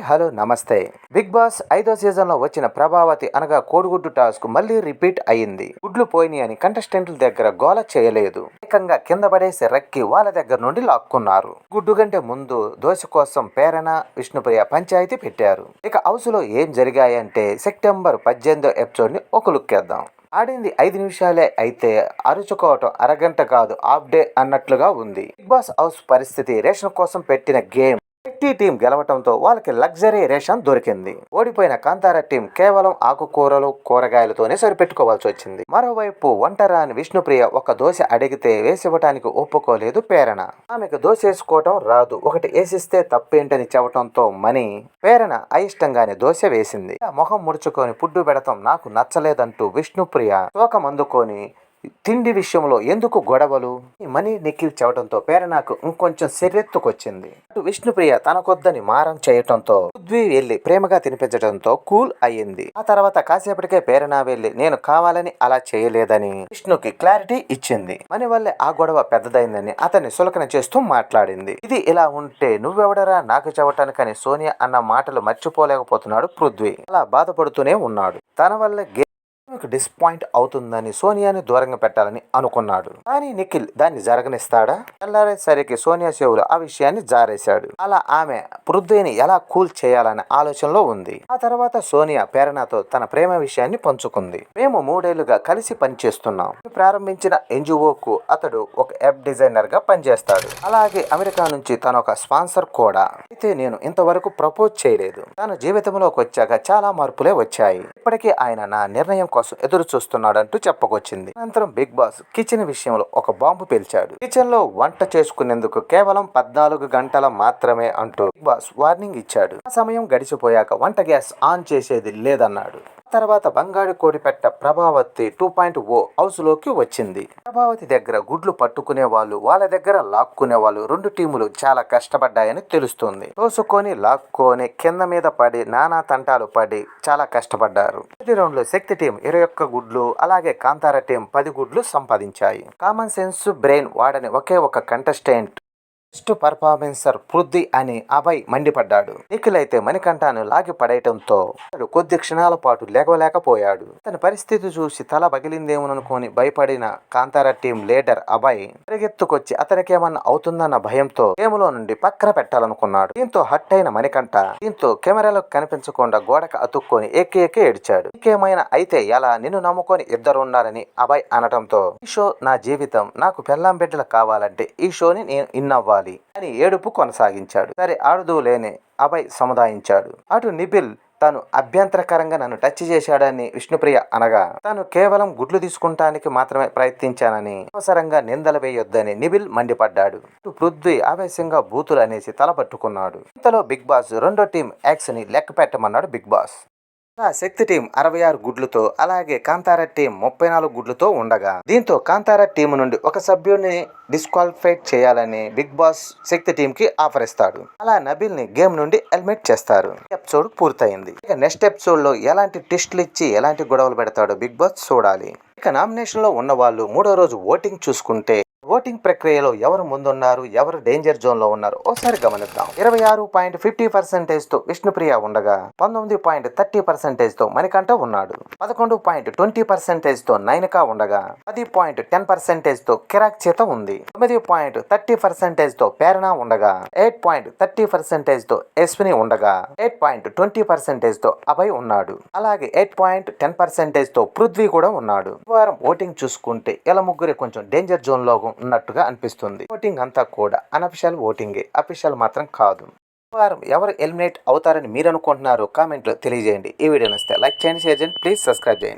Hello నమస్తే. Big boss 5వ సీజన్లో వచ్చిన ప్రభావతి అనగా కోడిగుడ్డు టాస్క్ మళ్ళీ రిపీట్ అయ్యింది. గుడ్లు పోయినాయని కంటెస్టెంట్ల దగ్గర గోల చేయలేదు. ఏకంగా కింద పడేసి రక్కి వాళ్ళ దగ్గర నుండి లాక్కున్నారు. గుడ్డు కంటే ముందు దోశ కోసం పేరణ విష్ణుప్రియ పంచాయతీ పెట్టారు. ఇక హౌస్ లో ఏం జరిగాయంటే సెప్టెంబర్ 18వ ఎపిసోడ్ ని ఒక లుక్ వేద్దాం. ఆడింది 5 నిమిషాలే అయితే అరుచుకోవటం అరగంట కాదు హాఫ్ డే అన్నట్లుగా ఉంది. బిగ్ బాస్ హౌస్ పరిస్థితి రేషన్ కోసం పెట్టిన గేమ్. శక్తి టీం గెలవటంతో వాళ్ళకి లగ్జరీ రేషన్ దొరికింది. ఓడిపోయిన కాంతార టీం కేవలం ఆకుకూరలు కూరగాయలతోనే సరిపెట్టుకోవాల్సి వచ్చింది. మరోవైపు వంటరాని విష్ణుప్రియ ఒక దోశ అడిగితే వేసివ్వటానికి ఒప్పుకోలేదు పేరణ. ఆమెకు దోశ వేసుకోవటం రాదు, ఒకటి వేసిస్తే తప్పేంటని చెప్పటంతో మని పేరణ అయిష్టంగానే దోశ వేసింది. మొహం ముడుచుకొని పుడ్డు పెడతాం నాకు నచ్చలేదంటూ విష్ణుప్రియ తోకం అందుకొని తిండి విషయంలో ఎందుకు గొడవలు మనీ నిఖిల్ చెప్పడంతో పేరణకు ఇంకొంచెం సెర్రెత్తుకొచ్చింది. అటు విష్ణుప్రియ తనకొద్దని మారం చేయటంతో పృథ్వీ వెళ్లి ప్రేమగా తినిపించడంతో కూల్ అయ్యింది. ఆ తర్వాత కాసేపటికే పేరణ వెళ్లి నేను కావాలని అలా చేయలేదని విష్ణుకి క్లారిటీ ఇచ్చింది. మని వల్లే ఆ గొడవ పెద్దదైందని అతన్ని సులకన చేస్తూ మాట్లాడింది. ఇది ఇలా ఉంటే నువ్వెవడరా నాకు చెప్పటానికని సోనియా అన్న మాటలు మర్చిపోలేకపోతున్నాడు పృథ్వీ. అలా బాధపడుతూనే ఉన్నాడు. తన వల్ల డిస్పాయింట్ అవుతుందని సోనియాని దూరంగా పెట్టాలని అనుకున్నాడు. కానీ నిఖిల్ దాన్ని జరగనిస్తాడా? తెల్లారేసరికి సోనియా చెవులు ఆ విషయాన్ని జారేశాడు. అలా ఆమె పృథ్వీని ఎలా కూల్ చేయాలనే ఆలోచనలో ఉంది. ఆ తర్వాత సోనియా పేరణతో తన ప్రేమ విషయాన్ని పంచుకుంది. మేము 3 ఏళ్లుగా కలిసి పనిచేస్తున్నాం. ప్రారంభించిన ఎన్జిఓకు అతడు ఒక యాప్ డిజైనర్ గా పనిచేస్తాడు. అలాగే అమెరికా నుంచి తన ఒక స్పాన్సర్ కూడా. అయితే నేను ఇంతవరకు ప్రపోజ్ చేయలేదు. తన జీవితంలోకి వచ్చాక చాలా మార్పులే వచ్చాయి. ఇప్పటికీ ఆయన నా నిర్ణయం కోసం ఎదురు చూస్తున్నాడంటూ చెప్పుకొచ్చింది. అనంతరం బిగ్ బాస్ కిచెన్ విషయంలో ఒక బాంబు పేల్చాడు. కిచెన్ లో వంట చేసుకునేందుకు కేవలం 14 గంటల మాత్రమే అంటూ బిగ్ బాస్ వార్నింగ్ ఇచ్చాడు. ఆ సమయం గడిచిపోయాక వంట గ్యాస్ ఆన్ చేసేది లేదన్నాడు. తర్వాత బంగారు కోడిపెట్ట ప్రభావతి 2.0 హౌస్ లోకి వచ్చింది. ప్రభావతి దగ్గర గుడ్లు పట్టుకునే వాళ్ళు, వాళ్ళ దగ్గర లాక్కునే వాళ్ళు 2 టీములు చాలా కష్టపడ్డాయని తెలుస్తుంది. తోసుకొని లాక్కొని కింద మీద పడి నానా తంటాలు పడి చాలా కష్టపడ్డారు. మొదటి రౌండ్ లో శక్తి టీం 21 గుడ్లు, అలాగే కాంతార టీం 10 గుడ్లు సంపాదించాయి. కామన్ సెన్స్ బ్రెయిన్ వాడని ఒకే ఒక కంటెస్టెంట్ బెస్ట్ పర్ఫార్మెన్సర్ పృథ్వీ అని అభయ్ మండిపడ్డాడు. నిఖిల్ అయితే మణికంఠను లాగి పడేయటంతో కొద్ది క్షణాల పాటు లేకలేకపోయాడు. తన పరిస్థితి చూసి తల పగిలిందేమోననుకొని భయపడిన కాంతార టీం లీడర్ అభయ్ పరిగెత్తుకొచ్చి అతనికేమన్నా అవుతుందన్న భయంతో గేములో నుండి పక్కన పెట్టాలనుకున్నాడు. దీంతో హట్ అయిన మణికంఠ దీంతో కెమెరాలకు కనిపించకుండా గోడకు అతుక్కొని ఏకేకే ఏడ్చాడు. ఇంకేమైనా అయితే ఎలా, నిన్ను నమ్ముకొని ఇద్దరున్నారని అభయ్ అనటంతో ఈ షో నా జీవితం, నాకు పెళ్ళాం బిడ్డలు కావాలంటే ఈ షోని నేను ఇన్నవ్వాలి అని ఏడుపు కొనసాగించాడు. సరే ఆడుదు లేని అభయ్ సముదాయించాడు. అటు నిఖిల్ తాను అభ్యంతరకరంగా నన్ను టచ్ చేశాడని విష్ణుప్రియ అనగా తాను కేవలం గుడ్లు తీసుకుంటానికి మాత్రమే ప్రయత్నించానని అవసరంగా నిందలు వేయొద్దని నిఖిల్ మండిపడ్డాడు. పృథ్వీ ఆవేశంగా బూతులు అనేసి తలపట్టుకున్నాడు. ఇంతలో బిగ్ బాస్ 2వ టీం యాక్స్ ని లెక్క పెట్టమన్నాడు బిగ్ బాస్. శక్తి టీం 66 గుడ్లతో, అలాగే కాంతార టీం 34 గుడ్లతో ఉండగా దీంతో కాంతార టీం నుండి ఒక సభ్యుడిని డిస్క్వాలిఫై చేయాలని బిగ్ బాస్ శక్తి టీం కి ఆఫర్ ఇస్తాడు. అలా నబిల్ ని గేమ్ నుండి ఎలిమినేట్ చేస్తారు. ఎపిసోడ్ పూర్తయింది. ఇక నెక్స్ట్ ఎపిసోడ్ లో ఎలాంటి ట్విస్టులు ఇచ్చి ఎలాంటి గొడవలు పెడతాడో బిగ్ బాస్ చూడాలి. ఇక నామినేషన్ లో ఉన్న వాళ్ళు 3వ రోజు ఓటింగ్ చూసుకుంటే ఓటింగ్ ప్రక్రియలో ఎవరు ముందున్నారు, ఎవరు డేంజర్ జోన్ లో ఉన్నారు ఒకసారి గమనిద్దాం. 26.50% తో విష్ణుప్రియ ఉండగా 19.30% తో మణికంఠ ఉన్నాడు. 11.20% తో నైనిక ఉండగా 10.10% తో కిరాక్ చేత ఉంది. 9.30% తో పేరణ ఉండగా 8.30% తో యశ్విని ఉండగా 8.20% తో అభయ్ ఉన్నాడు. అలాగే 8.10% తో పృథ్వీ కూడా ఉన్నాడు. వారం ఓటింగ్ చూసుకుంటే ఇలా ముగ్గురే కొంచెం డేంజర్ జోన్ లో ఉన్నట్టుగా అనిపిస్తుంది. ఓటింగ్ అంతా కూడా అనఫిషియల్ ఓటింగే, అఫీషియల్ మాత్రం కాదు. వారం ఎవరు ఎలిమినేట్ అవుతారని మీరు అనుకుంటున్నారో కామెంట్లో తెలియజేయండి. ఈ వీడియో నచ్చితే లైక్ చేయండి, షేర్ చేయండి, ప్లీజ్ సబ్స్క్రైబ్ చేయండి.